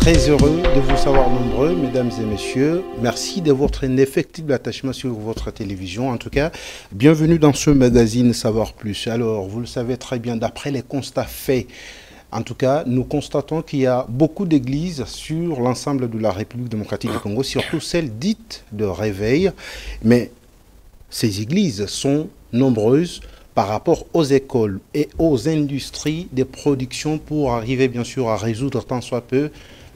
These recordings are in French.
Très heureux de vous savoir nombreux, mesdames et messieurs. Merci de votre indéfectible attachement sur votre télévision. En tout cas, bienvenue dans ce magazine Savoir Plus. Alors, vous le savez très bien, d'après les constats faits, en tout cas, nous constatons qu'il y a beaucoup d'églises sur l'ensemble de la République démocratique du Congo, surtout celles dites de réveil. Mais ces églises sont nombreuses par rapport aux écoles et aux industries de production pour arriver bien sûr à résoudre tant soit peu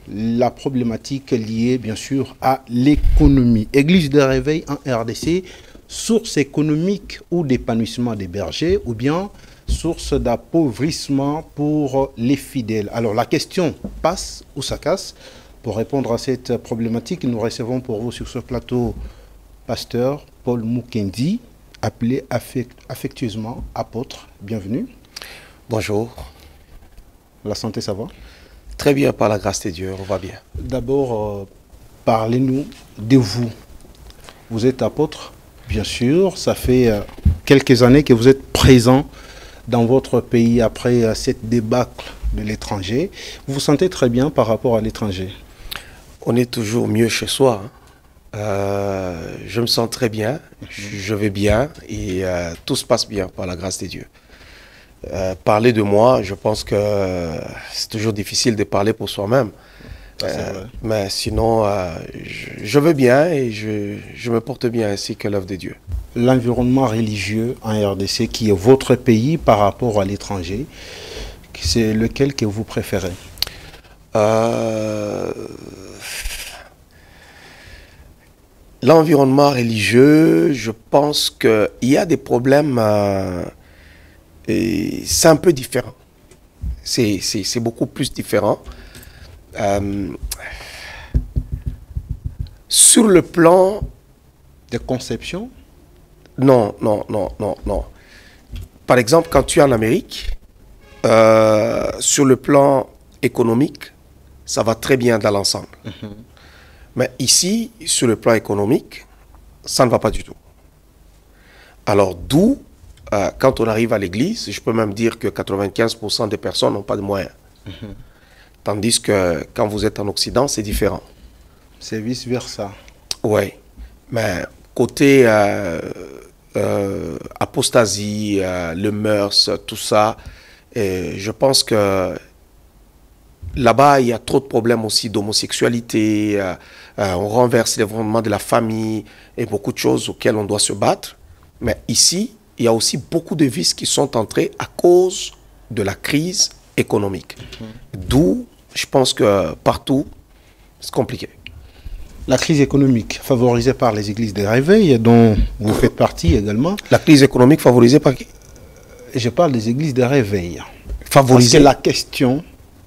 la problématique liée bien sûr à l'économie. Église de réveil en RDC, source économique ou d'épanouissement des bergers ou bien source d'appauvrissement pour les fidèles. Alors la question passe ou ça casse. Pour répondre à cette problématique, nous recevons pour vous sur ce plateau pasteur Paul Mukendi, appelé affectueusement apôtre. Bienvenue. Bonjour. La santé, ça va? Très bien, par la grâce de Dieu, on va bien. D'abord, parlez-nous de vous. Vous êtes apôtre, bien sûr. Ça fait quelques années que vous êtes présent dans votre pays après cette débâcle de l'étranger. Vous vous sentez très bien par rapport à l'étranger? On est toujours mieux chez soi. Je me sens très bien, je vais bien et tout se passe bien par la grâce de Dieu. Parler de moi, je pense que c'est toujours difficile de parler pour soi-même. Mais sinon, je vais bien et je me porte bien ainsi que l'œuvre de Dieu. L'environnement religieux en RDC, qui est votre pays par rapport à l'étranger, c'est lequel que vous préférez? L'environnement religieux, je pense qu'il y a des problèmes, et c'est un peu différent. C'est beaucoup plus différent. Sur le plan... De conception? Non. Par exemple, quand tu es en Amérique, sur le plan économique, ça va très bien dans l'ensemble. Mais ici, sur le plan économique, ça ne va pas du tout. Alors d'où, quand on arrive à l'église, je peux même dire que 95% des personnes n'ont pas de moyens. Tandis que quand vous êtes en Occident, c'est différent. C'est vice-versa. Oui, mais côté apostasie, le mœurs, tout ça, je pense que là-bas, il y a trop de problèmes aussi d'homosexualité, on renverse les fondements de la famille et beaucoup de choses auxquelles on doit se battre. Mais ici, il y a aussi beaucoup de vices qui sont entrés à cause de la crise économique. D'où, je pense que partout, c'est compliqué. La crise économique favorisée par les églises de réveil, dont vous faites partie également. La crise économique favorisée par qui? Je parle des églises de réveil. Favorisée. Parce que la question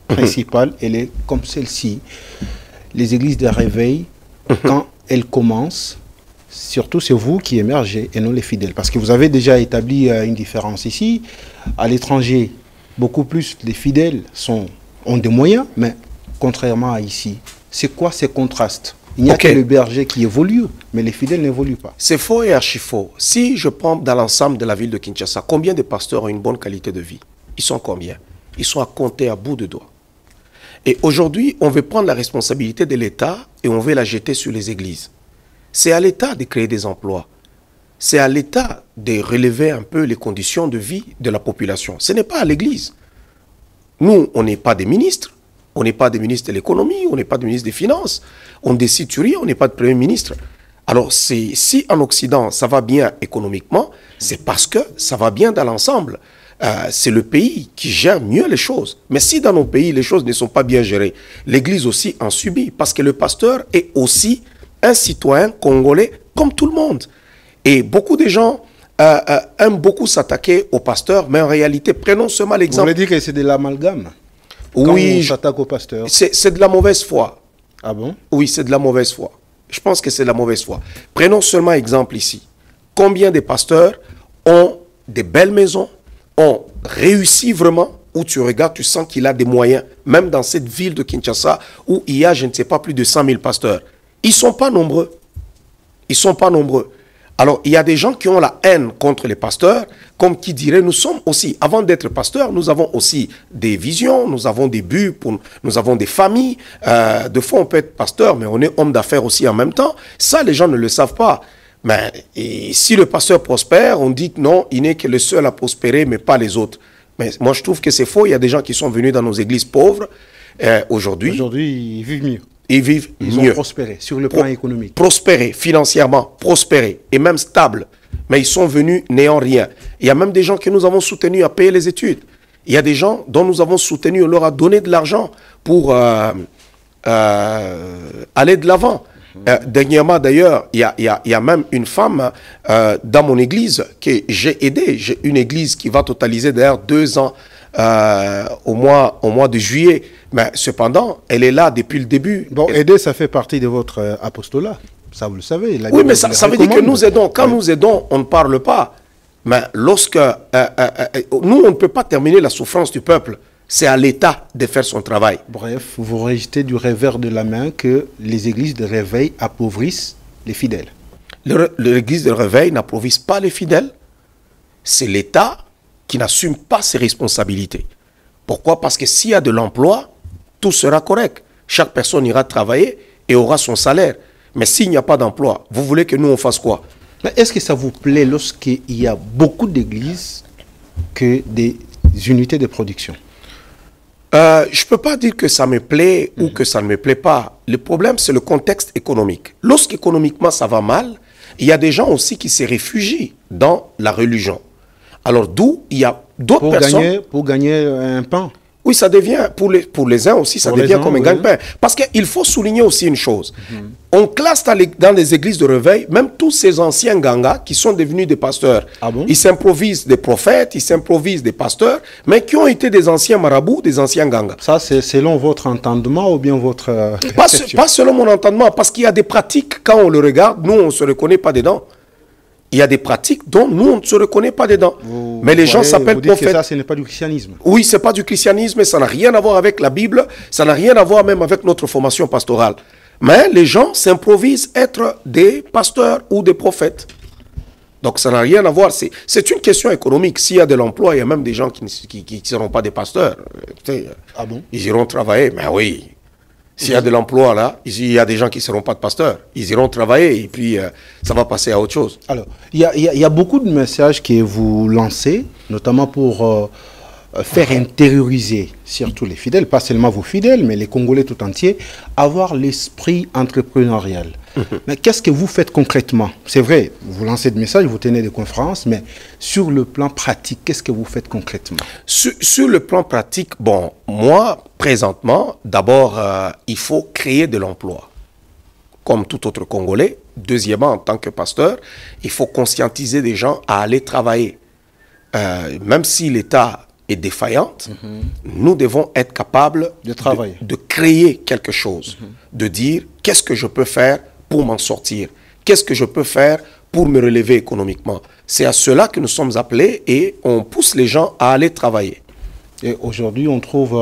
principale, elle est comme celle-ci. Les églises de réveil, quand elles commencent, surtout c'est vous qui émergez et non les fidèles. Parce que vous avez déjà établi une différence ici. À l'étranger, beaucoup plus les fidèles ont des moyens, mais contrairement à ici, c'est quoi ces contrastes? Il n'y a que le berger qui évolue, mais les fidèles n'évoluent pas. C'est faux et archi faux. Si je prends dans l'ensemble de la ville de Kinshasa, combien de pasteurs ont une bonne qualité de vie? Ils sont combien? Ils sont à compter à bout de doigts. Et aujourd'hui, on veut prendre la responsabilité de l'État et on veut la jeter sur les églises. C'est à l'État de créer des emplois. C'est à l'État de relever un peu les conditions de vie de la population. Ce n'est pas à l'église. Nous, on n'est pas des ministres. On n'est pas des ministres de l'économie, on n'est pas des ministres des finances. On décide sur rien, on n'est pas de premier ministre. Alors, si en Occident, ça va bien économiquement, c'est parce que ça va bien dans l'ensemble. C'est le pays qui gère mieux les choses. Mais si dans nos pays, les choses ne sont pas bien gérées, l'Église aussi en subit. Parce que le pasteur est aussi un citoyen congolais comme tout le monde. Et beaucoup de gens aiment beaucoup s'attaquer au pasteur, mais en réalité, prenons seulement l'exemple. Vous voulez dire que c'est de l'amalgame? Oui, on s'attaque au pasteur. C'est de la mauvaise foi. Ah bon? Oui, c'est de la mauvaise foi. Je pense que c'est de la mauvaise foi. Prenons seulement exemple ici. Combien de pasteurs ont des belles maisons, ont réussi vraiment, où tu regardes, tu sens qu'il a des moyens, même dans cette ville de Kinshasa, où il y a, je ne sais pas, plus de 100 000 pasteurs. Ils ne sont pas nombreux. Ils ne sont pas nombreux. Alors, il y a des gens qui ont la haine contre les pasteurs, comme qui diraient, nous sommes aussi, avant d'être pasteurs, nous avons aussi des visions, nous avons des buts, nous avons des familles. De fois, on peut être pasteur, mais on est homme d'affaires aussi en même temps. Ça, les gens ne le savent pas. Mais et si le pasteur prospère, on dit que non, il n'est que le seul à prospérer, mais pas les autres. Mais moi, je trouve que c'est faux. Il y a des gens qui sont venus dans nos églises pauvres aujourd'hui. Aujourd'hui, ils vivent mieux. Ils vivent Ils mieux. ont prospéré sur le plan économique. Prospérer financièrement, prospérer et même stable. Mais ils sont venus n'ayant rien. Il y a même des gens que nous avons soutenus à payer les études. Il y a des gens dont nous avons soutenu, on leur a donné de l'argent pour aller de l'avant. Dernièrement, d'ailleurs, il y a même une femme dans mon église que j'ai aidée. J'ai une église qui va totaliser d'ailleurs 2 ans au mois de juillet. Mais cependant, elle est là depuis le début. Bon, aider, ça fait partie de votre apostolat. Ça, vous le savez. Oui, mais ça veut dire que nous aidons. Quand nous aidons, on ne parle pas. Mais lorsque nous, on ne peut pas terminer la souffrance du peuple. C'est à l'État de faire son travail. Bref, vous rejetez du revers de la main que les églises de réveil appauvrissent les fidèles. L'église de réveil n'appauvrisse pas les fidèles. C'est l'État qui n'assume pas ses responsabilités. Pourquoi? Parce que s'il y a de l'emploi, tout sera correct. Chaque personne ira travailler et aura son salaire. Mais s'il n'y a pas d'emploi, vous voulez que nous, on fasse quoi? Est-ce que ça vous plaît lorsqu'il y a beaucoup d'églises que des unités de production? Je ne peux pas dire que ça me plaît ou que ça ne me plaît pas. Le problème, c'est le contexte économique. Lorsqu'économiquement ça va mal, il y a des gens aussi qui se réfugient dans la religion. Alors d'où il y a d'autres personnes... Pour gagner un pain. Oui, ça devient, pour les uns aussi, ça devient comme un gagne-pain. Parce qu'il faut souligner aussi une chose. On classe dans les églises de réveil, même tous ces anciens gangas qui sont devenus des pasteurs. Ah bon? Ils s'improvisent des prophètes, ils s'improvisent des pasteurs, mais qui ont été des anciens marabouts, des anciens gangas. Ça, c'est selon votre entendement ou bien votre... Pas selon mon entendement, parce qu'il y a des pratiques, quand on le regarde, nous, on ne se reconnaît pas dedans. Il y a des pratiques dont nous, on ne se reconnaît pas dedans. Mais les gens s'appellent prophètes. Ça, ce n'est pas du christianisme. Oui, ce n'est pas du christianisme, ça n'a rien à voir avec la Bible, ça n'a rien à voir même avec notre formation pastorale. Mais les gens s'improvisent être des pasteurs ou des prophètes. Donc ça n'a rien à voir. C'est une question économique. S'il y a de l'emploi, il y a même des gens qui ne seront pas des pasteurs. Ah bon? Ils iront travailler, mais oui. S'il y a de l'emploi là, il y a des gens qui ne seront pas de pasteurs. Ils iront travailler et puis ça va passer à autre chose. Alors, il y a beaucoup de messages que vous lancez, notamment pour faire intérioriser surtout les fidèles, pas seulement vos fidèles, mais les Congolais tout entiers, avoir l'esprit entrepreneurial. Mais qu'est-ce que vous faites concrètement? C'est vrai, vous lancez des messages, vous tenez des conférences, mais sur le plan pratique, qu'est-ce que vous faites concrètement? Sur le plan pratique, bon, moi, présentement, d'abord, il faut créer de l'emploi, comme tout autre Congolais. Deuxièmement, en tant que pasteur, il faut conscientiser des gens à aller travailler. Même si l'État est défaillante, nous devons être capables de travailler, de créer quelque chose, de dire qu'est-ce que je peux faire pour m'en sortir, qu'est-ce que je peux faire pour me relever économiquement. C'est à cela que nous sommes appelés et on pousse les gens à aller travailler. Et aujourd'hui, on trouve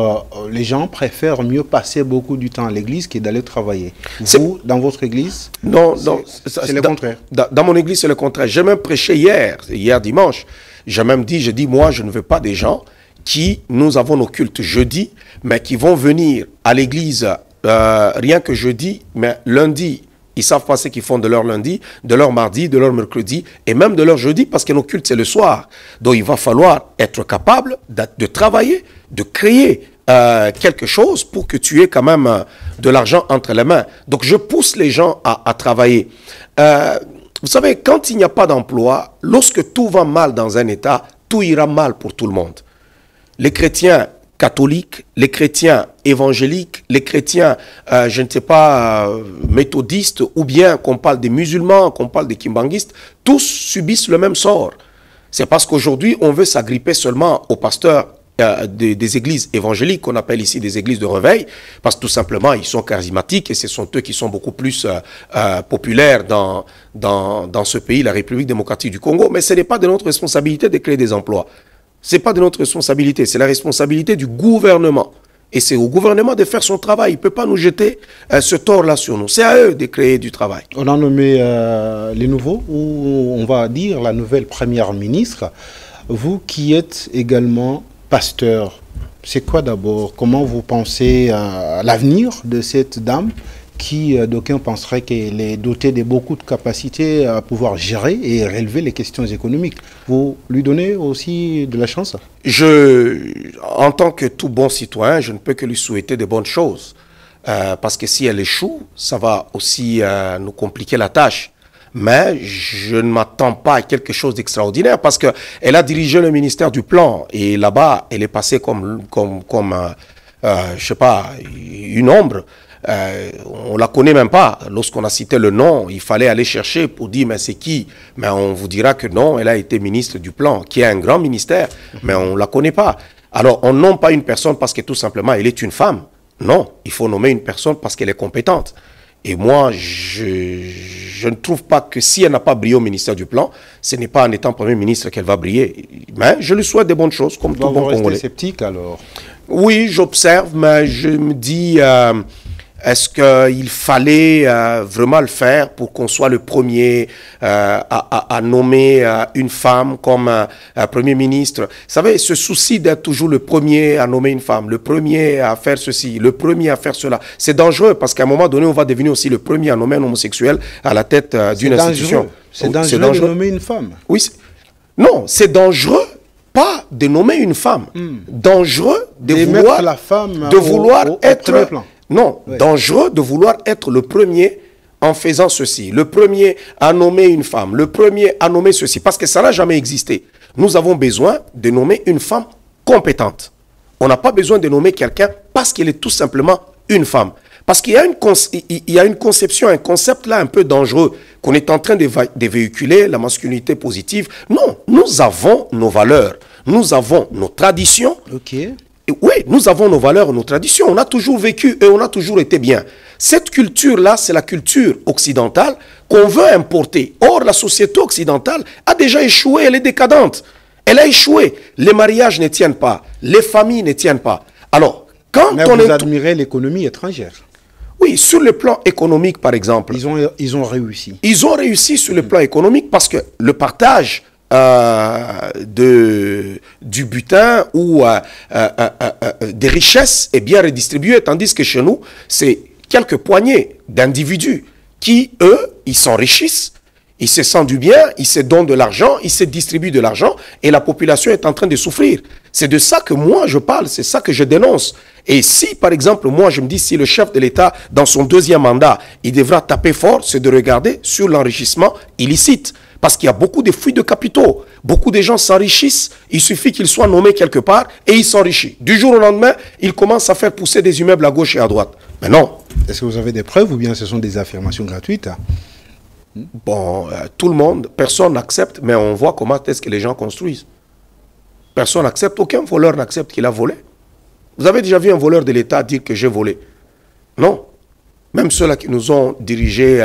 les gens préfèrent mieux passer beaucoup du temps à l'église que d'aller travailler. Vous, dans votre église, non, c'est le contraire. Dans mon église, c'est le contraire. J'ai même prêché hier dimanche. J'ai même dit, moi, je ne veux pas des gens qui, nous avons nos cultes jeudi, mais qui vont venir à l'église rien que jeudi, mais lundi. Ils ne savent pas ce qu'ils font de leur lundi, de leur mardi, de leur mercredi et même de leur jeudi parce que nos cultes, c'est le soir. Donc, il va falloir être capable de travailler, de créer quelque chose pour que tu aies quand même de l'argent entre les mains. Donc, je pousse les gens à travailler. Vous savez, quand il n'y a pas d'emploi, lorsque tout va mal dans un État, tout ira mal pour tout le monde. Les chrétiens catholiques, les chrétiens évangéliques, les chrétiens, je ne sais pas, méthodistes, ou bien qu'on parle des musulmans, qu'on parle des kimbanguistes, tous subissent le même sort. C'est parce qu'aujourd'hui, on veut s'agripper seulement aux pasteurs des églises évangéliques, qu'on appelle ici des églises de réveil, parce que tout simplement, ils sont charismatiques et ce sont eux qui sont beaucoup plus populaires dans ce pays, la République démocratique du Congo. Mais ce n'est pas de notre responsabilité de créer des emplois. Ce n'est pas de notre responsabilité, c'est la responsabilité du gouvernement Et c'est au gouvernement de faire son travail. Il ne peut pas nous jeter ce tort-là sur nous. C'est à eux de créer du travail. On a nommé les nouveaux, ou on va dire la nouvelle première ministre. Vous qui êtes également pasteur, c'est quoi d'abord? Comment vous pensez à l'avenir de cette dame qui, d'aucuns penseraient qu'elle est dotée de beaucoup de capacités à pouvoir gérer et relever les questions économiques? Vous lui donnez aussi de la chance? En tant que tout bon citoyen, je ne peux que lui souhaiter de bonnes choses. Parce que si elle échoue, ça va aussi nous compliquer la tâche. Mais je ne m'attends pas à quelque chose d'extraordinaire parce qu'elle a dirigé le ministère du Plan. Et là-bas, elle est passée comme je sais pas, une ombre. On la connaît même pas. Lorsqu'on a cité le nom, il fallait aller chercher pour dire mais c'est qui? Mais on vous dira que non, elle a été ministre du Plan, qui est un grand ministère, mais on la connaît pas. Alors on nomme pas une personne parce que tout simplement elle est une femme. Non, il faut nommer une personne parce qu'elle est compétente. Et moi, je ne trouve pas que si elle n'a pas brillé au ministère du Plan, ce n'est pas en étant Premier ministre qu'elle va briller. Mais je lui souhaite des bonnes choses, comme tout bon Congolais. Vous restez sceptique alors? Oui, j'observe, mais je me dis, est-ce qu'il fallait vraiment le faire pour qu'on soit le premier à nommer une femme comme Premier ministre? Vous savez, ce souci d'être toujours le premier à nommer une femme, le premier à faire ceci, le premier à faire cela, c'est dangereux parce qu'à un moment donné, on va devenir aussi le premier à nommer un homosexuel à la tête d'une institution. C'est dangereux de nommer une femme? Oui. Non, c'est dangereux. Pas de nommer une femme. Dangereux de vouloir, la femme être... Non, oui. Dangereux de vouloir être le premier en faisant ceci. Le premier à nommer une femme. Le premier à nommer ceci. Parce que ça n'a jamais existé. Nous avons besoin de nommer une femme compétente. On n'a pas besoin de nommer quelqu'un parce qu'elle est tout simplement une femme. Parce qu'il y a une conception, un concept là un peu dangereux qu'on est en train de véhiculer, la masculinité positive. Non, nous avons nos valeurs, nous avons nos traditions. Ok. Et oui, nous avons nos valeurs, nos traditions. On a toujours vécu et on a toujours été bien. Cette culture-là, c'est la culture occidentale qu'on veut importer. Or, la société occidentale a déjà échoué, elle est décadente. Elle a échoué. Les mariages ne tiennent pas, les familles ne tiennent pas. Alors, mais vous admirez l'économie étrangère? Oui, sur le plan économique, par exemple. Ils ont réussi. Ils ont réussi sur le plan économique parce que le partage du butin ou des richesses est bien redistribué, tandis que chez nous, c'est quelques poignées d'individus qui, eux, ils s'enrichissent, ils se sentent du bien, ils se donnent de l'argent, ils se distribuent de l'argent et la population est en train de souffrir. C'est de ça que moi je parle, c'est ça que je dénonce. Et si, par exemple, moi je me dis, si le chef de l'État, dans son deuxième mandat, il devra taper fort, c'est de regarder sur l'enrichissement illicite. Parce qu'il y a beaucoup de fuites de capitaux. Beaucoup de gens s'enrichissent, il suffit qu'ils soient nommés quelque part et ils s'enrichissent. Du jour au lendemain, ils commencent à faire pousser des immeubles à gauche et à droite. Mais non. Est-ce que vous avez des preuves ou bien ce sont des affirmations gratuites? Bon, tout le monde, personne n'accepte, mais on voit comment est-ce que les gens construisent. Personne n'accepte, aucun voleur n'accepte qu'il a volé. Vous avez déjà vu un voleur de l'État dire que j'ai volé? Non. Même ceux-là qui nous ont dirigés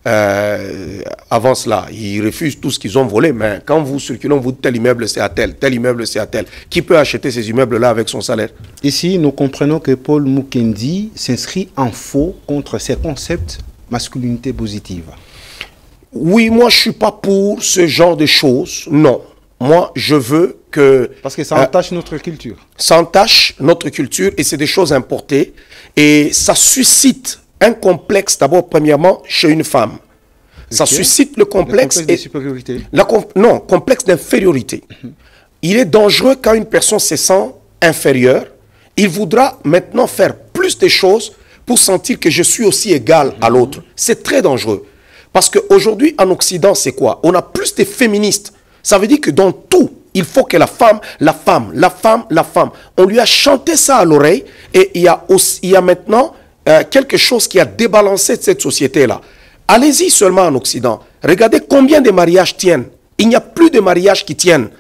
avant cela, ils refusent tout ce qu'ils ont volé, mais quand vous circulez, vous dites tel immeuble c'est à tel immeuble c'est à tel. Qui peut acheter ces immeubles-là avec son salaire? Ici, nous comprenons que Paul Mukendi s'inscrit en faux contre ces concepts masculinité positive. Oui, moi je ne suis pas pour ce genre de choses, non. Moi, je veux que... Parce que ça entache notre culture. Ça entache notre culture et c'est des choses importées. Et ça suscite un complexe, d'abord, premièrement, chez une femme. Okay. Ça suscite le complexe... Le complexe de supériorité. Non, complexe d'infériorité. Il est dangereux quand une personne se sent inférieure. Il voudra maintenant faire plus de choses pour sentir que je suis aussi égal à l'autre. C'est très dangereux. Parce qu'aujourd'hui, en Occident, c'est quoi? On a plus de féministes. Ça veut dire que dans tout, il faut que la femme, on lui a chanté ça à l'oreille et il y a maintenant quelque chose qui a débalancé cette société-là. Allez-y seulement en Occident. Regardez combien de mariages tiennent. Il n'y a plus de mariages qui tiennent.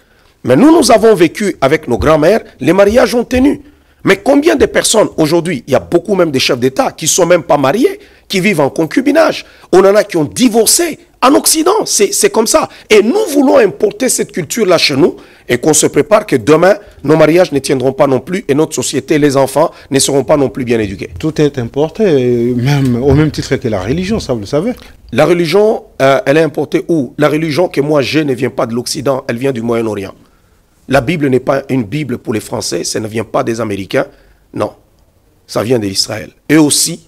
Mais nous avons vécu avec nos grands-mères, les mariages ont tenu. Mais combien de personnes aujourd'hui, il y a beaucoup même de chefs d'État qui ne sont même pas mariés, qui vivent en concubinage. On en a qui ont divorcé. En Occident, c'est comme ça. Et nous voulons importer cette culture-là chez nous et qu'on se prépare que demain, nos mariages ne tiendront pas non plus et notre société, les enfants, ne seront pas non plus bien éduqués. Tout est importé, même, au même titre que la religion, ça vous le savez. La religion, elle est importée où? La religion que moi j'ai ne vient pas de l'Occident, elle vient du Moyen-Orient. La Bible n'est pas une Bible pour les Français, ça ne vient pas des Américains, non. Ça vient d'Israël. Eux aussi,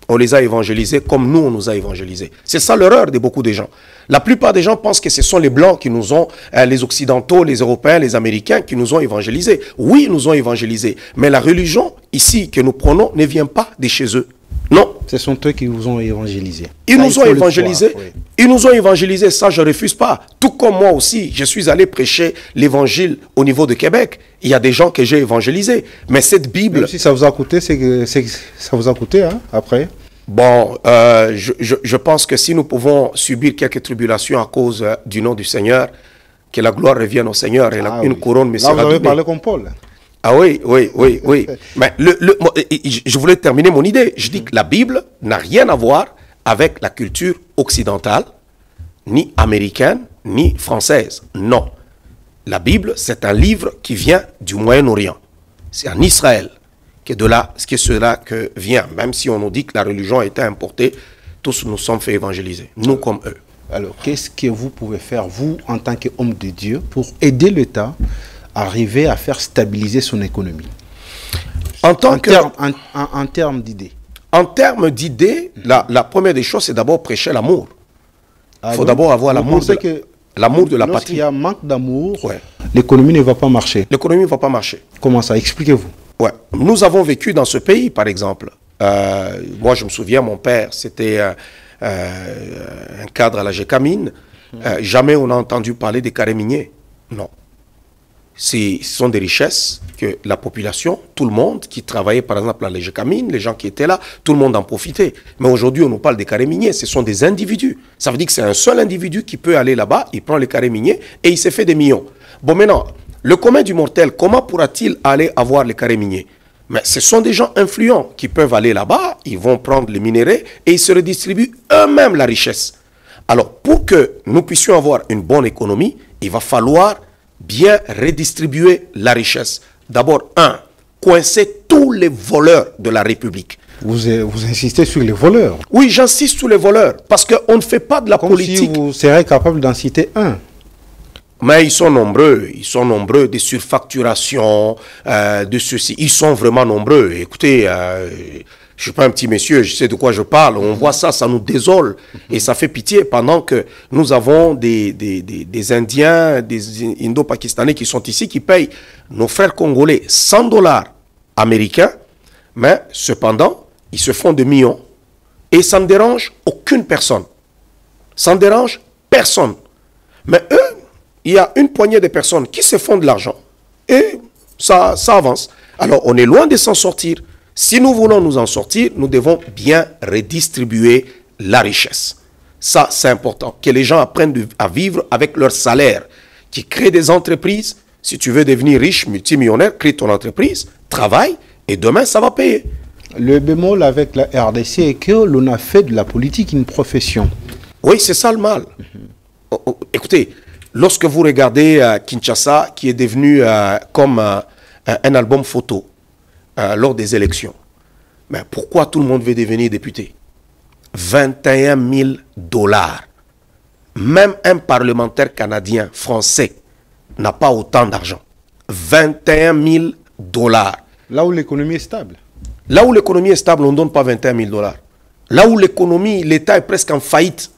on les a évangélisés comme nous, on nous a évangélisés. C'est ça l'erreur de beaucoup de gens. La plupart des gens pensent que ce sont les Blancs qui nous ont, les Occidentaux, les Européens, les Américains qui nous ont évangélisés. Oui, ils nous ont évangélisés. Mais la religion, ici, que nous prenons, ne vient pas de chez eux. Non. Ce sont eux qui vous ont évangélisés. Ils nous ont évangélisés. Oui. Ils nous ont évangélisés, ça je ne refuse pas. Tout comme moi aussi, je suis allé prêcher l'évangile au niveau de Québec. Il y a des gens que j'ai évangélisés. Mais cette Bible... Même si ça vous a coûté, ça vous a coûté, hein, après. Bon, je pense que si nous pouvons subir quelques tribulations à cause du nom du Seigneur, que la gloire revienne au Seigneur et une couronne me sera donnée. Là, vous avez parlé comme Paul. Ah oui. Mais je voulais terminer mon idée. Je dis que la Bible n'a rien à voir avec la culture occidentale, ni américaine, ni française. Non. La Bible, c'est un livre qui vient du Moyen-Orient. C'est en Israël que de là, c'est cela que vient. Même si on nous dit que la religion a été importée, tous nous sommes fait évangéliser, nous comme eux. Alors, qu'est-ce que vous pouvez faire, vous, en tant qu'homme de Dieu, pour aider l'État à arriver à faire stabiliser son économie en termes d'idées? En termes d'idées, la première des choses, c'est d'abord prêcher l'amour. Il faut d'abord avoir l'amour de la patrie. Lorsqu'il y a manque d'amour, l'économie ne va pas marcher. L'économie ne va pas marcher. Comment ça? Expliquez-vous. Ouais. Nous avons vécu dans ce pays, par exemple. Moi, je me souviens, mon père, c'était un cadre à la GECAMINE. Jamais on a entendu parler des carrés miniers. Non. Ce sont des richesses que la population, tout le monde qui travaillait par exemple à la GECAMINE, les gens qui étaient là, tout le monde en profitait. Mais aujourd'hui, on nous parle des carrés miniers, ce sont des individus. Ça veut dire que c'est un seul individu qui peut aller là-bas, il prend les carrés miniers et il s'est fait des millions. Bon, maintenant, le commun du mortel, comment pourra-t-il aller avoir les carrés miniers? Mais ce sont des gens influents qui peuvent aller là-bas, ils vont prendre les minéraux et ils se redistribuent eux-mêmes la richesse. Alors, pour que nous puissions avoir une bonne économie, il va falloir bien redistribuer la richesse. D'abord, coincer tous les voleurs de la République. Vous insistez sur les voleurs? Oui, j'insiste sur les voleurs, parce qu'on ne fait pas de la politique. Si vous serez capable d'en citer un. Mais ils sont nombreux, des surfacturations, de ceci. Ils sont vraiment nombreux. Écoutez, je ne suis pas un petit monsieur, je sais de quoi je parle. On voit ça, ça nous désole. Et ça fait pitié pendant que nous avons des Indiens, des Indo-Pakistanais qui sont ici, qui payent nos frères congolais $100 américains. Mais cependant, ils se font de millions. Et ça ne dérange aucune personne. Ça ne dérange personne. Mais eux, il y a une poignée de personnes qui se font de l'argent. Et ça avance. Alors, on est loin de s'en sortir. Si nous voulons nous en sortir, nous devons bien redistribuer la richesse. Ça, c'est important. Que les gens apprennent à vivre avec leur salaire. Qui créent des entreprises. Si tu veux devenir riche, multimillionnaire, crée ton entreprise, travaille, et demain, ça va payer. Le bémol avec la RDC est que l'on a fait de la politique une profession. Oui, c'est ça le mal. Écoutez, lorsque vous regardez Kinshasa, qui est devenu comme un album photo lors des élections, mais pourquoi tout le monde veut devenir député? 21 000 $. Même un parlementaire canadien, français, n'a pas autant d'argent. 21 000 $. Là où l'économie est stable. Là où l'économie est stable, on ne donne pas 21 000 $. Là où l'économie, l'État est presque en faillite,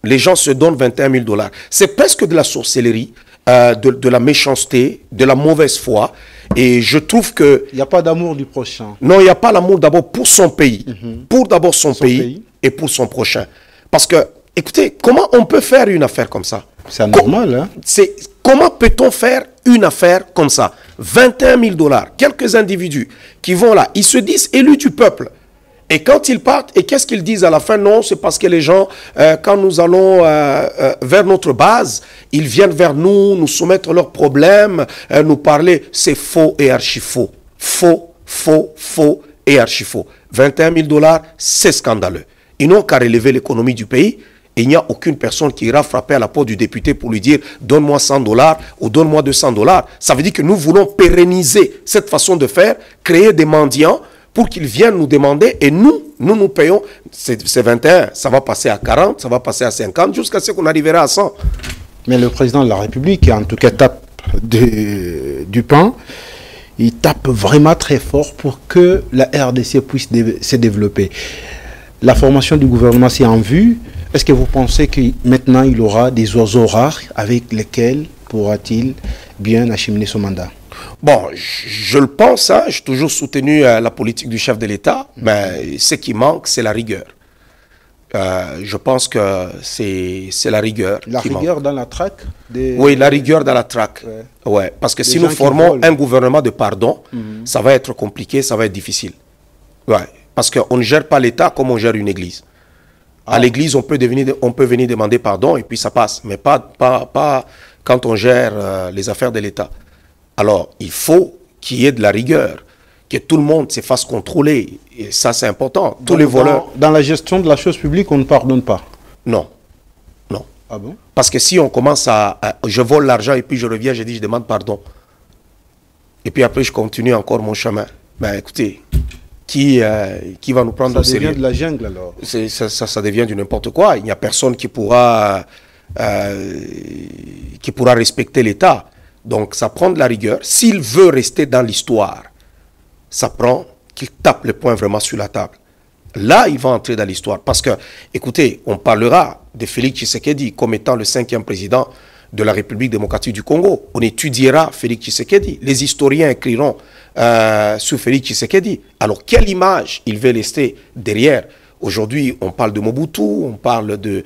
les gens se donnent 21 000 $. C'est presque de la sorcellerie, de la méchanceté, de la mauvaise foi. Et je trouve que... Il n'y a pas d'amour du prochain. Non, il n'y a pas l'amour d'abord pour son pays. Pour d'abord son pays et pour son prochain. Parce que, écoutez, comment on peut faire une affaire comme ça? C'est anormal, hein? Comment peut-on faire une affaire comme ça? 21 000 $. Quelques individus qui vont là, ils se disent élus du peuple. Et quand ils partent, et qu'est-ce qu'ils disent à la fin? Non, c'est parce que les gens, quand nous allons vers notre base, ils viennent vers nous, nous soumettre leurs problèmes, nous parler. C'est faux et archi-faux. Faux et archi-faux. 21 000 $, c'est scandaleux. Ils n'ont qu'à relever l'économie du pays. Et il n'y a aucune personne qui ira frapper à la porte du député pour lui dire « donne-moi 100 dollars ou donne-moi 200 dollars ». Ça veut dire que nous voulons pérenniser cette façon de faire, créer des mendiants pour qu'ils viennent nous demander et nous payons. C'est 21, ça va passer à 40, ça va passer à 50 jusqu'à ce qu'on arrivera à 100. Mais le président de la République, en tout cas, tape du pain. Il tape vraiment très fort pour que la RDC puisse se développer. La formation du gouvernement, c'est en vue. Est-ce que vous pensez que maintenant il aura des oiseaux rares avec lesquels pourra-t-il bien acheminer son mandat? Bon, je le pense, hein, j'ai toujours soutenu la politique du chef de l'État, mais ce qui manque, c'est la rigueur. Je pense que c'est la rigueur. La rigueur manque dans la traque Oui, la rigueur dans la traque. Ouais, parce que si nous formons un gouvernement de pardon, ça va être compliqué, ça va être difficile. Ouais, parce qu'on ne gère pas l'État comme on gère une église. À l'église, on peut venir demander pardon et puis ça passe, mais pas quand on gère les affaires de l'État. Alors, il faut qu'il y ait de la rigueur, que tout le monde se fasse contrôler. Et ça, c'est important. Tous les voleurs... Dans la gestion de la chose publique, on ne pardonne pas? Non. Non. Ah bon? Parce que si on commence je vole l'argent et puis je reviens, je dis, je demande pardon. Et puis après, je continue encore mon chemin. Ben écoutez... Qui va nous prendre au sérieux? Ça devient de la jungle alors. Ça devient du n'importe quoi. Il n'y a personne qui pourra respecter l'État. Donc ça prend de la rigueur. S'il veut rester dans l'histoire, ça prend qu'il tape le poing vraiment sur la table. Là, il va entrer dans l'histoire. Parce que, écoutez, on parlera de Félix Tshisekedi comme étant le 5e président de la République démocratique du Congo. On étudiera Félix Tshisekedi. Les historiens écriront sur Félix Tshisekedi. Alors, quelle image il veut rester derrière? Aujourd'hui, on parle de Mobutu, on parle de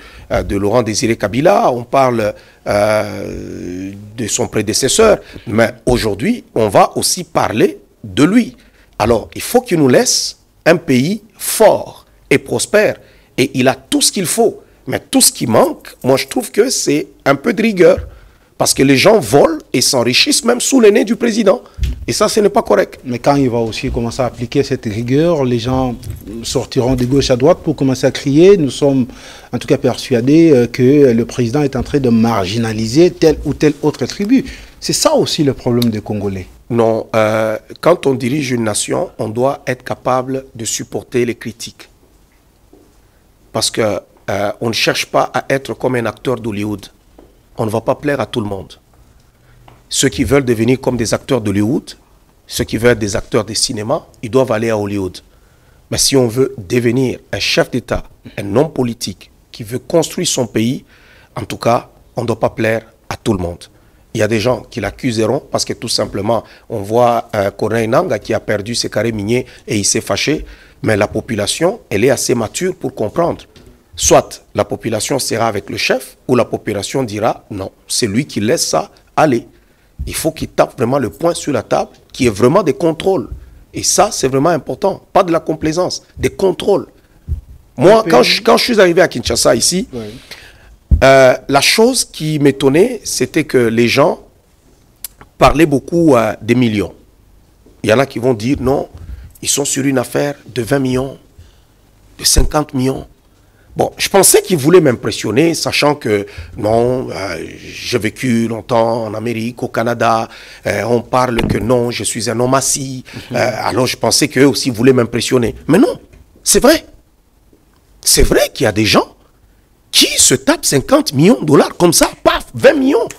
Laurent Désiré Kabila, on parle de son prédécesseur. Mais aujourd'hui, on va aussi parler de lui. Alors, il faut qu'il nous laisse un pays fort et prospère. Et il a tout ce qu'il faut. Mais tout ce qui manque, moi je trouve que c'est un peu de rigueur. Parce que les gens volent et s'enrichissent même sous le nez du président. Et ça, ce n'est pas correct. Mais quand il va aussi commencer à appliquer cette rigueur, les gens sortiront de gauche à droite pour commencer à crier. Nous sommes en tout cas persuadés que le président est en train de marginaliser telle ou telle autre tribu. C'est ça aussi le problème des Congolais. Non, quand on dirige une nation, on doit être capable de supporter les critiques. Parce que on ne cherche pas à être comme un acteur d'Hollywood. On ne va pas plaire à tout le monde. Ceux qui veulent devenir comme des acteurs d'Hollywood, ceux qui veulent être des acteurs de cinéma, ils doivent aller à Hollywood. Mais si on veut devenir un chef d'État, un homme politique qui veut construire son pays, en tout cas, on ne doit pas plaire à tout le monde. Il y a des gens qui l'accuseront parce que tout simplement, on voit Corneille Nangaa qui a perdu ses carrés miniers et il s'est fâché. Mais la population, elle est assez mature pour comprendre. Soit la population sera avec le chef ou la population dira non, c'est lui qui laisse ça aller. Il faut qu'il tape vraiment le poing sur la table, qu'il y ait vraiment des contrôles. Et ça, c'est vraiment important. Pas de la complaisance, des contrôles. Moi, quand je suis arrivé à Kinshasa ici, la chose qui m'étonnait, c'était que les gens parlaient beaucoup des millions. Il y en a qui vont dire non, ils sont sur une affaire de 20 millions, de 50 millions. Bon, je pensais qu'il voulait m'impressionner, sachant que non, j'ai vécu longtemps en Amérique, au Canada, on parle que non, je suis un homme assis, alors je pensais qu'eux aussi voulaient m'impressionner. Mais non, c'est vrai. C'est vrai qu'il y a des gens qui se tapent 50 millions de dollars comme ça, paf, 20 millions.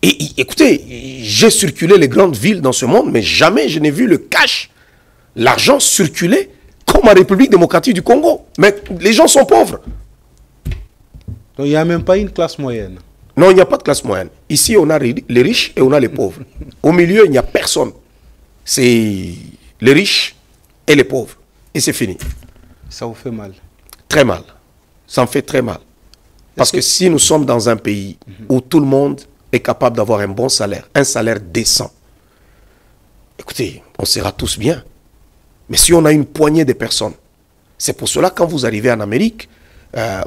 Et écoutez, j'ai circulé les grandes villes dans ce monde, mais jamais je n'ai vu le cash, l'argent circuler comme en République démocratique du Congo. Mais les gens sont pauvres. Donc il n'y a même pas une classe moyenne. Non, il n'y a pas de classe moyenne. Ici, on a les riches et on a les pauvres. Au milieu, il n'y a personne. C'est les riches et les pauvres. Et c'est fini. Ça vous fait mal? Très mal. Ça me fait très mal. Parce que si nous sommes dans un pays où tout le monde est capable d'avoir un bon salaire, un salaire décent, écoutez, on sera tous bien. Mais si on a une poignée de personnes, c'est pour cela quand vous arrivez en Amérique,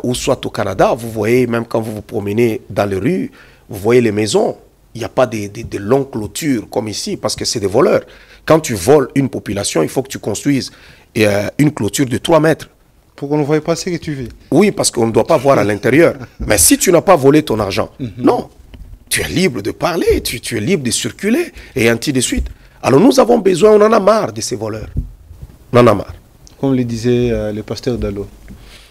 ou soit au Canada, vous voyez, même quand vous vous promenez dans les rues, vous voyez les maisons, il n'y a pas de longues clôtures comme ici, parce que c'est des voleurs. Quand tu voles une population, il faut que tu construises une clôture de 3 mètres. Pour qu'on ne voie pas ce que tu fais. Oui, parce qu'on ne doit pas voir à l'intérieur. Mais si tu n'as pas volé ton argent, non, tu es libre de parler, tu es libre de circuler, et ainsi de suite. Alors nous avons besoin, on en a marre de ces voleurs. On en a marre. Comme le disait le pasteur Dallo.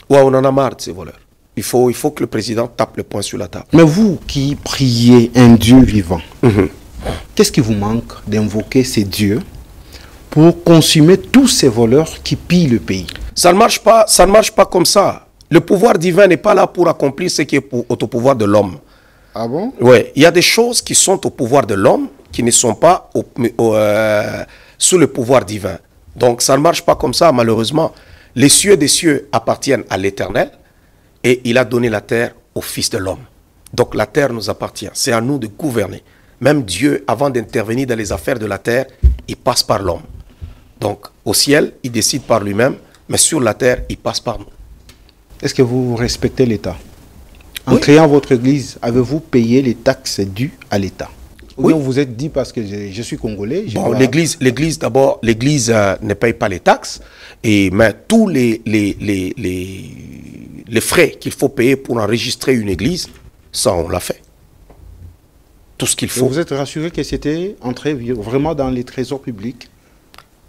Ouais, on en a marre de ces voleurs. Il faut que le président tape le poing sur la table. Mais vous qui priez un Dieu vivant, qu'est-ce qui vous manque d'invoquer ces dieux pour consumer tous ces voleurs qui pillent le pays? Ça ne marche pas comme ça. Le pouvoir divin n'est pas là pour accomplir ce qui est au pouvoir de l'homme. Ah bon? Oui, il y a des choses qui sont au pouvoir de l'homme qui ne sont pas sous le pouvoir divin. Donc ça ne marche pas comme ça, malheureusement. Les cieux des cieux appartiennent à l'Éternel et il a donné la terre au Fils de l'homme. Donc la terre nous appartient. C'est à nous de gouverner. Même Dieu, avant d'intervenir dans les affaires de la terre, il passe par l'homme. Donc au ciel, il décide par lui-même, mais sur la terre, il passe par nous. Est-ce que vous respectez l'État? En Oui. créant votre église, avez-vous payé les taxes dues à l'État? Ou Oui. bien vous êtes dit parce que je suis congolais. Bon, l'église d'abord, l'église ne paye pas les taxes, mais tous les frais qu'il faut payer pour enregistrer une église, ça on l'a fait. Tout ce qu'il Et faut. vous êtes rassuré que c'était entré vraiment dans les trésors publics?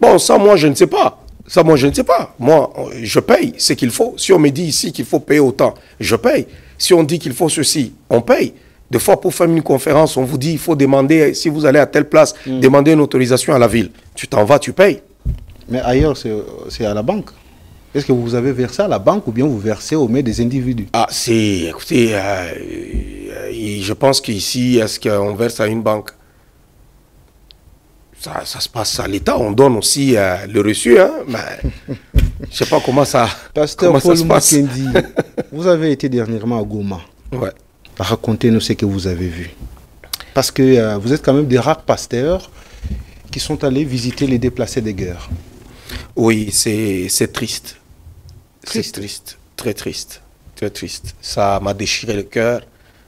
Bon, ça moi je ne sais pas. Ça moi je ne sais pas. Moi, je paye ce qu'il faut. Si on me dit ici qu'il faut payer autant, je paye. Si on dit qu'il faut ceci, on paye. Des fois, pour faire une conférence, on vous dit il faut demander, si vous allez à telle place, demander une autorisation à la ville. Tu t'en vas, tu payes. Mais ailleurs, c'est à la banque. Est-ce que vous avez versé à la banque ou bien vous versez aux mains des individus? Ah, écoutez, je pense qu'ici, est-ce qu'on verse à une banque? Ça se passe à l'État, on donne aussi le reçu, hein, mais je ne sais pas comment ça, Pasteur comment ça Paul se passe. Mukendi, vous avez été dernièrement à Goma. Ouais. Racontez-nous ce que vous avez vu. Parce que vous êtes quand même des rares pasteurs qui sont allés visiter les déplacés de guerre. Oui, c'est triste. C'est Triste. triste, très triste, très triste. Ça m'a déchiré le cœur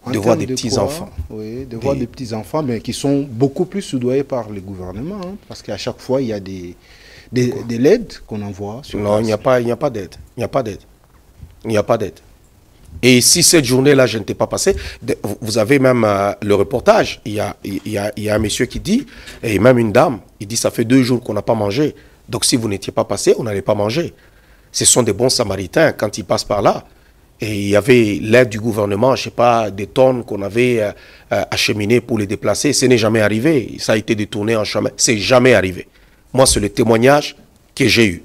En de voir termes des de petits-enfants. Oui, de voir des petits-enfants, mais qui sont beaucoup plus soudoyés par le gouvernement. Hein, parce qu'à chaque fois, il y a de l'aide qu'on envoie. Sur Non, place. il n'y a pas d'aide. Il n'y a pas d'aide. Il n'y a pas d'aide. Et si cette journée-là, je n'étais pas passé, vous avez même le reportage. Il y a un monsieur qui dit, et même une dame, il dit, ça fait 2 jours qu'on n'a pas mangé. Donc si vous n'étiez pas passé, on n'allait pas manger. Ce sont des bons samaritains quand ils passent par là. Et il y avait l'aide du gouvernement, je ne sais pas, des tonnes qu'on avait acheminées pour les déplacer. Ce n'est jamais arrivé. Ça a été détourné en chemin. C'est jamais arrivé. Moi, c'est le témoignage que j'ai eu.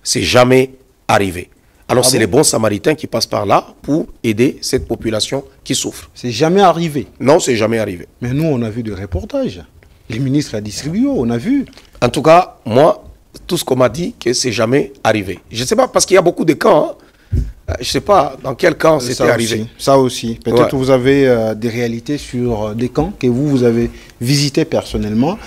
C'est jamais arrivé. Alors, c'est les bons samaritains qui passent par là pour aider cette population qui souffre. C'est jamais arrivé. Non, c'est jamais arrivé. Mais nous, on a vu des reportages. Les ministres à distribuer, on a vu. En tout cas, moi, tout ce qu'on m'a dit, que c'est jamais arrivé. Je ne sais pas, parce qu'il y a beaucoup de camps. Hein. Je ne sais pas dans quel camp c'était arrivé. Ça aussi. Peut-être Ouais. vous avez des réalités sur des camps que vous avez visités personnellement.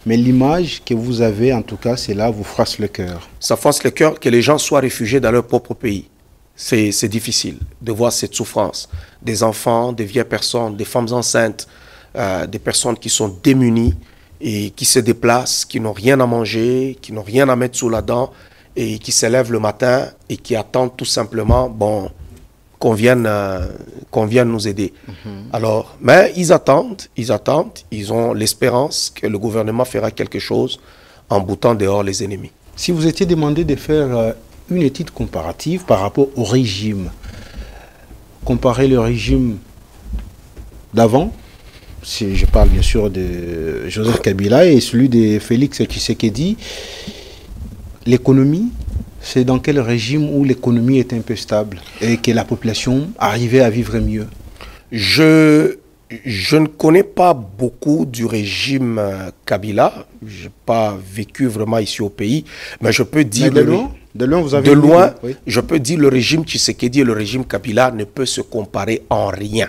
Mais l'image que vous avez, en tout cas, c'est là, vous froisse le cœur. Ça froisse le cœur que les gens soient réfugiés dans leur propre pays. C'est difficile de voir cette souffrance. Des enfants, des vieilles personnes, des femmes enceintes, des personnes qui sont démunies et qui se déplacent, qui n'ont rien à manger, qui n'ont rien à mettre sous la dent et qui se lèvent le matin et qui attendent tout simplement qu'on vienne nous aider. Alors, mais ils attendent, ils ont l'espérance que le gouvernement fera quelque chose en boutant dehors les ennemis. Si vous étiez demandé de faire une étude comparative par rapport au régime, comparer le régime d'avant, si je parle bien sûr de Joseph Kabila et celui de Félix Tshisekedi, l'économie, c'est dans quel régime où l'économie est un peu stable et que la population arrivait à vivre mieux? Je ne connais pas beaucoup du régime Kabila. Je n'ai pas vécu vraiment ici au pays. Mais je peux dire... De loin, vous avez de loin, oui. je peux dire le régime Tshisekedi et le régime Kabila ne peut se comparer en rien.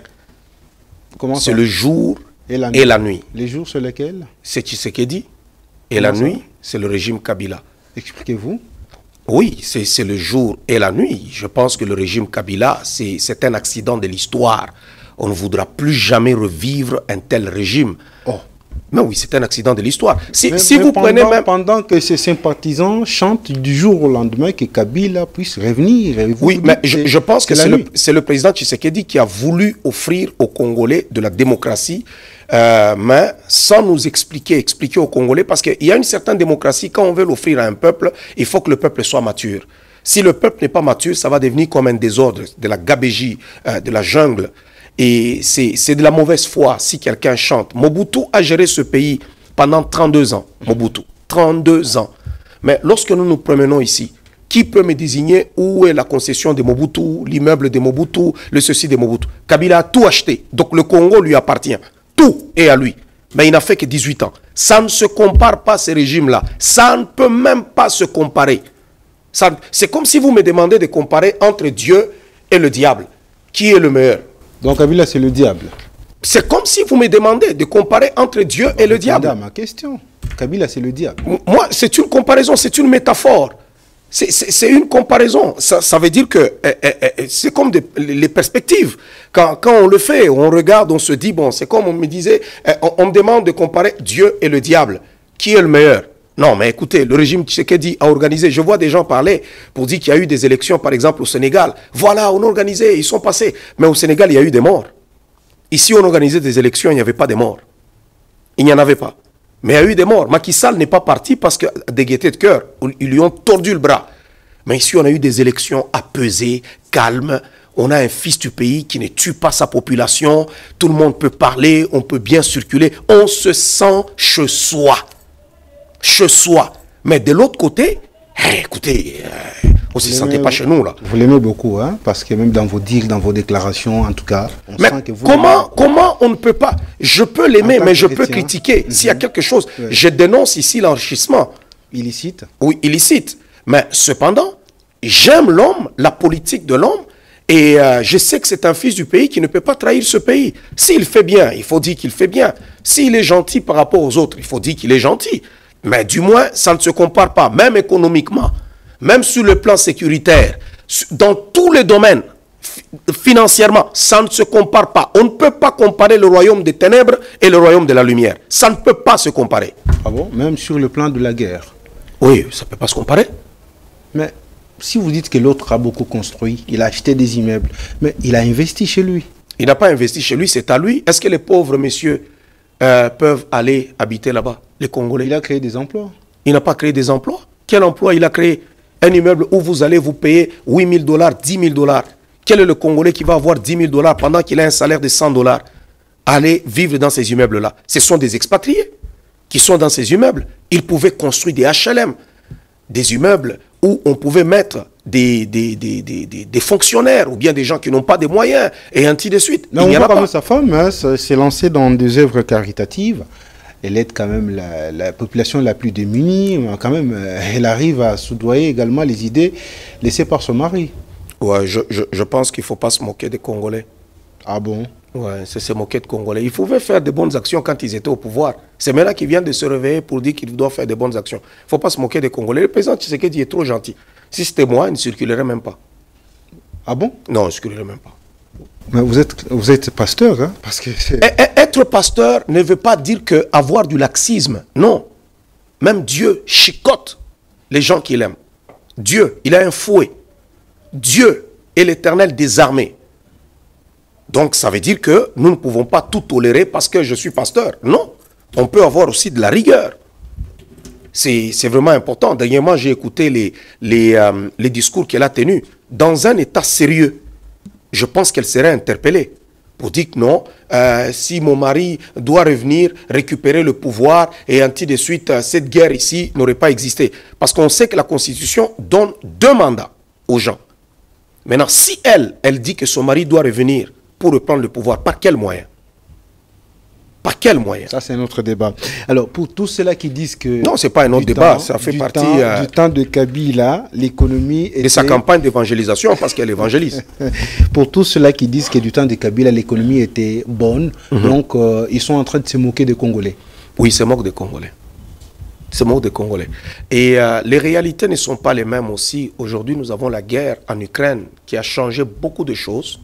Comment ça? C'est le jour et la nuit. Les jours sur lesquels? C'est Tshisekedi. Et la nuit, c'est le régime Kabila. Expliquez-vous. Oui, c'est le jour et la nuit. Je pense que le régime Kabila, c'est un accident de l'histoire. On ne voudra plus jamais revivre un tel régime. Oh. Mais oui, c'est un accident de l'histoire. Si Mais vous prenez même... Pendant que ses sympathisants chantent du jour au lendemain que Kabila puisse revenir. Oui, mais je pense que c'est le président Tshisekedi qui a voulu offrir aux Congolais de la démocratie, mais sans nous expliquer aux Congolais, parce qu'il y a une certaine démocratie, quand on veut l'offrir à un peuple, il faut que le peuple soit mature. Si le peuple n'est pas mature, ça va devenir comme un désordre, de la gabégie, de la jungle. Et c'est de la mauvaise foi si quelqu'un chante. Mobutu a géré ce pays pendant 32 ans. Mobutu, 32 ans. Mais lorsque nous nous promenons ici, qui peut me désigner où est la concession de Mobutu, l'immeuble de Mobutu, le ceci de Mobutu? Kabila a tout acheté. Donc le Congo lui appartient. Tout est à lui. Mais il n'a fait que 18 ans. Ça ne se compare pas, ces régimes-là. Ça ne peut même pas se comparer. C'est comme si vous me demandez de comparer entre Dieu et le diable. Qui est le meilleur? Donc Kabila, c'est le diable. C'est comme si vous me demandez de comparer entre Dieu et le diable. C'est ma question. Kabila, c'est le diable. Moi, c'est une comparaison, c'est une métaphore. C'est une comparaison. Ça veut dire que c'est comme les perspectives. Quand on le fait, on regarde, on se dit, bon, c'est comme on me disait, on me demande de comparer Dieu et le diable. Qui est le meilleur? Non, mais écoutez, le régime Tshisekedi a organisé. Je vois des gens parler pour dire qu'il y a eu des élections, par exemple, au Sénégal. Voilà, on a organisé, ils sont passés. Mais au Sénégal, il y a eu des morts. Ici, on organisait des élections, il n'y avait pas de morts. Il n'y en avait pas. Mais il y a eu des morts. Macky Sall n'est pas parti parce que des gaietés de cœur, ils lui ont tordu le bras. Mais ici, on a eu des élections apaisées, calmes. On a un fils du pays qui ne tue pas sa population. Tout le monde peut parler, on peut bien circuler. On se sent chez soi. Chez soi. Mais de l'autre côté, écoutez, on ne se sentait pas chez nous là. Vous l'aimez beaucoup, hein, parce que même dans vos dires, dans vos déclarations, en tout cas, on mais sent que vous... Comment on ne peut pas? Je peux l'aimer, mais je peux critiquer. S'il y a quelque chose, je dénonce ici l'enrichissement. Illicite? Oui, illicite. Mais cependant, j'aime l'homme, la politique de l'homme, et je sais que c'est un fils du pays qui ne peut pas trahir ce pays. S'il fait bien, il faut dire qu'il fait bien. S'il est gentil par rapport aux autres, il faut dire qu'il est gentil. Mais du moins, ça ne se compare pas, même économiquement, même sur le plan sécuritaire, dans tous les domaines, financièrement, ça ne se compare pas. On ne peut pas comparer le royaume des ténèbres et le royaume de la lumière. Ça ne peut pas se comparer. Ah bon? Même sur le plan de la guerre? Oui, ça ne peut pas se comparer. Mais si vous dites que l'autre a beaucoup construit, il a acheté des immeubles, mais il a investi chez lui. Il n'a pas investi chez lui, c'est à lui. Est-ce que les pauvres messieurs peuvent aller habiter là-bas, les Congolais? Il a créé des emplois. Il n'a pas créé des emplois. Quel emploi il a créé? Un immeuble où vous allez vous payer 8 000 $, 10 000 $. Quel est le Congolais qui va avoir 10 000 $ pendant qu'il a un salaire de 100 $? Aller vivre dans ces immeubles-là. Ce sont des expatriés qui sont dans ces immeubles. Ils pouvaient construire des HLM, des immeubles où on pouvait mettre des fonctionnaires ou bien des gens qui n'ont pas de moyens et ainsi de suite. Mais on voit quand même sa femme hein, s'est lancée dans des œuvres caritatives. Elle aide quand même la population la plus démunie. Mais quand même, elle arrive à soudoyer également les idées laissées par son mari. Ouais, je pense qu'il ne faut pas se moquer des Congolais. Ah bon? Ouais, c'est se moquer des Congolais. Ils pouvaient faire de bonnes actions quand ils étaient au pouvoir. C'est maintenant qu'ils viennent de se réveiller pour dire qu'ils doivent faire de bonnes actions. Il ne faut pas se moquer des Congolais. Le président Tshisekedi est trop gentil. Si c'était moi, il ne circulerait même pas. Ah bon? Non, il ne circulerait même pas. Mais vous êtes pasteur, hein? Parce que être pasteur ne veut pas dire que avoir du laxisme. Non. Même Dieu chicote les gens qu'il aime. Dieu, il a un fouet. Dieu est l'Éternel des armées. Donc ça veut dire que nous ne pouvons pas tout tolérer parce que je suis pasteur. Non. On peut avoir aussi de la rigueur. C'est vraiment important. Dernièrement, j'ai écouté les discours qu'elle a tenus. Dans un état sérieux, je pense qu'elle serait interpellée pour dire que non, si mon mari doit revenir, récupérer le pouvoir et ainsi de suite, cette guerre ici n'aurait pas existé. Parce qu'on sait que la Constitution donne 2 mandats aux gens. Maintenant, si elle dit que son mari doit revenir pour reprendre le pouvoir, par quel moyen? Par quel moyen? Ça, c'est un autre débat. Alors, pour tous ceux-là qui disent que... Non, ce n'est pas un autre débat, ça fait partie... Du temps de Kabila, l'économie était... De sa campagne d'évangélisation, parce qu'elle évangélise. Pour tous ceux-là qui disent que du temps de Kabila, l'économie était bonne, donc ils sont en train de se moquer des Congolais. Oui, ils se moquent des Congolais. Ils se moquent des Congolais. Et les réalités ne sont pas les mêmes aussi. Aujourd'hui, nous avons la guerre en Ukraine qui a changé beaucoup de choses,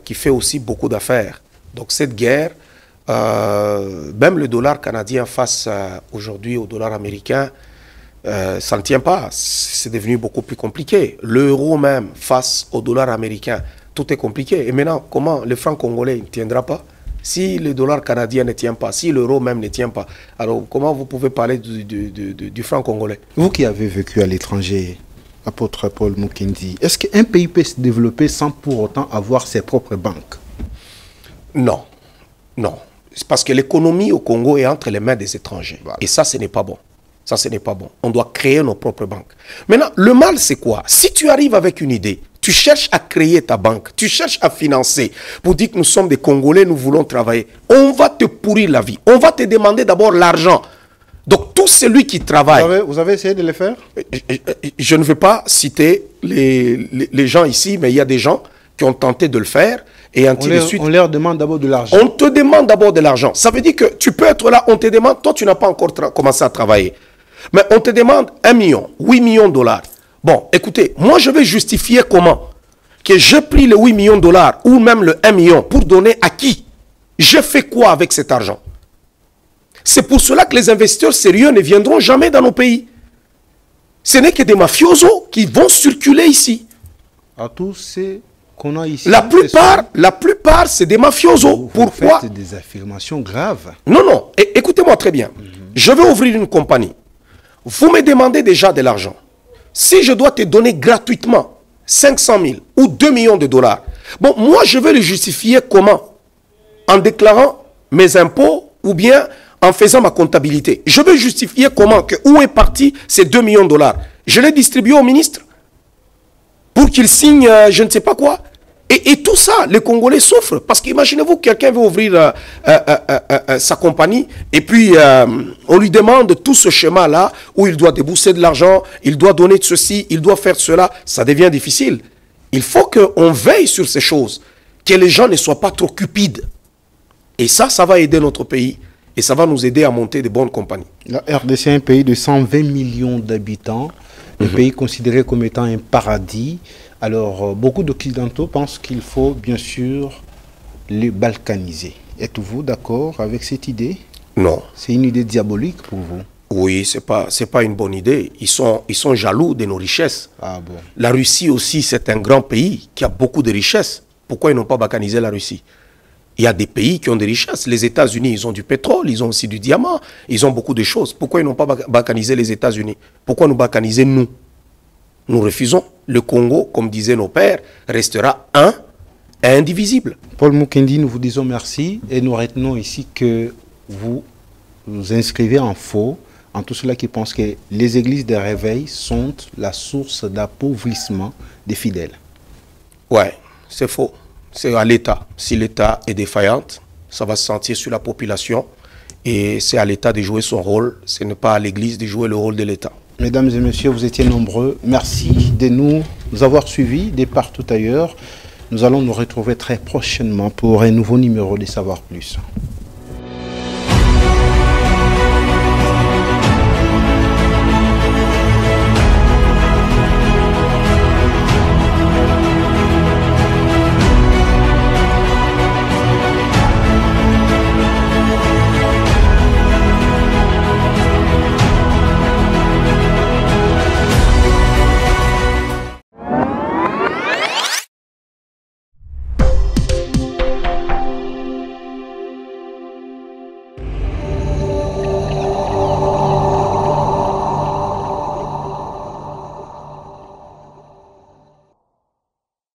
qui fait aussi beaucoup d'affaires. Donc cette guerre même le dollar canadien face aujourd'hui au dollar américain, ça ne tient pas. C'est devenu beaucoup plus compliqué. L'euro même face au dollar américain, tout est compliqué. Et maintenant, comment le franc congolais ne tiendra pas? Si le dollar canadien ne tient pas, si l'euro même ne tient pas, alors comment vous pouvez parler du franc congolais? Vous qui avez vécu à l'étranger, apôtre Paul Mukendi, est-ce qu'un pays peut se développer sans pour autant avoir ses propres banques? Non, non. C'est parce que l'économie au Congo est entre les mains des étrangers. Voilà. Et ça, ce n'est pas bon. Ça, ce n'est pas bon. On doit créer nos propres banques. Maintenant, le mal, c'est quoi? Si tu arrives avec une idée, tu cherches à créer ta banque, tu cherches à financer pour dire que nous sommes des Congolais, nous voulons travailler. On va te pourrir la vie. On va te demander d'abord l'argent. Donc, tout celui qui travaille... Vous avez essayé de le faire? Je ne veux pas citer les gens ici, mais il y a des gens qui ont tenté de le faire. Et ainsi de suite. On leur demande d'abord de l'argent. On te demande d'abord de l'argent. Ça veut dire que tu peux être là, on te demande, toi tu n'as pas encore commencé à travailler. Mais on te demande 1 million, 8 millions de dollars. Bon, écoutez, moi je vais justifier comment que j'ai pris les 8 millions de dollars ou même le 1 million pour donner à qui? J'ai fait quoi avec cet argent? C'est pour cela que les investisseurs sérieux ne viendront jamais dans nos pays. Ce n'est que des mafiosos qui vont circuler ici. À tous ces qu'on a ici. La plupart c'est des mafiosos. Pourquoi? Faites des affirmations graves. Non, non. Écoutez-moi très bien. Je vais ouvrir une compagnie. Vous me demandez déjà de l'argent. Si je dois te donner gratuitement 500 000 ou 2 millions de dollars, bon, moi, je vais le justifier comment? En déclarant mes impôts ou bien en faisant ma comptabilité. Je vais justifier comment? Où est parti ces 2 millions de dollars? Je les distribue au ministre pour qu'il signe je ne sais pas quoi. Et tout ça, les Congolais souffrent. Parce qu'imaginez-vous, quelqu'un veut ouvrir sa compagnie et puis on lui demande tout ce schéma-là où il doit débourser de l'argent, il doit donner de ceci, il doit faire cela. Ça devient difficile. Il faut qu'on veille sur ces choses, que les gens ne soient pas trop cupides. Et ça va aider notre pays et ça va nous aider à monter de bonnes compagnies. La RDC est un pays de 120 millions d'habitants, un pays considéré comme étant un paradis. Alors, beaucoup d'Occidentaux pensent qu'il faut bien sûr les balkaniser. Êtes-vous d'accord avec cette idée? Non. C'est une idée diabolique pour vous? Oui, c'est pas une bonne idée. Ils sont jaloux de nos richesses. Ah bon. La Russie aussi, c'est un grand pays qui a beaucoup de richesses. Pourquoi ils n'ont pas balkanisé la Russie? Il y a des pays qui ont des richesses. Les États-Unis, ils ont du pétrole, ils ont aussi du diamant, ils ont beaucoup de choses. Pourquoi ils n'ont pas balkanisé les États-Unis? Pourquoi nous balkaniser nous? Nous refusons. Le Congo, comme disaient nos pères, restera un et indivisible. Paul Mukendi, nous vous disons merci et nous retenons ici que vous vous inscrivez en faux en tous ceux-là qui pensent que les églises de réveil sont la source d'appauvrissement des fidèles. Ouais, c'est faux. C'est à l'État. Si l'État est défaillant, ça va se sentir sur la population et c'est à l'État de jouer son rôle. Ce n'est pas à l'Église de jouer le rôle de l'État. Mesdames et messieurs, vous étiez nombreux. Merci de nous avoir suivis de partout ailleurs. Nous allons nous retrouver très prochainement pour un nouveau numéro de Savoir Plus.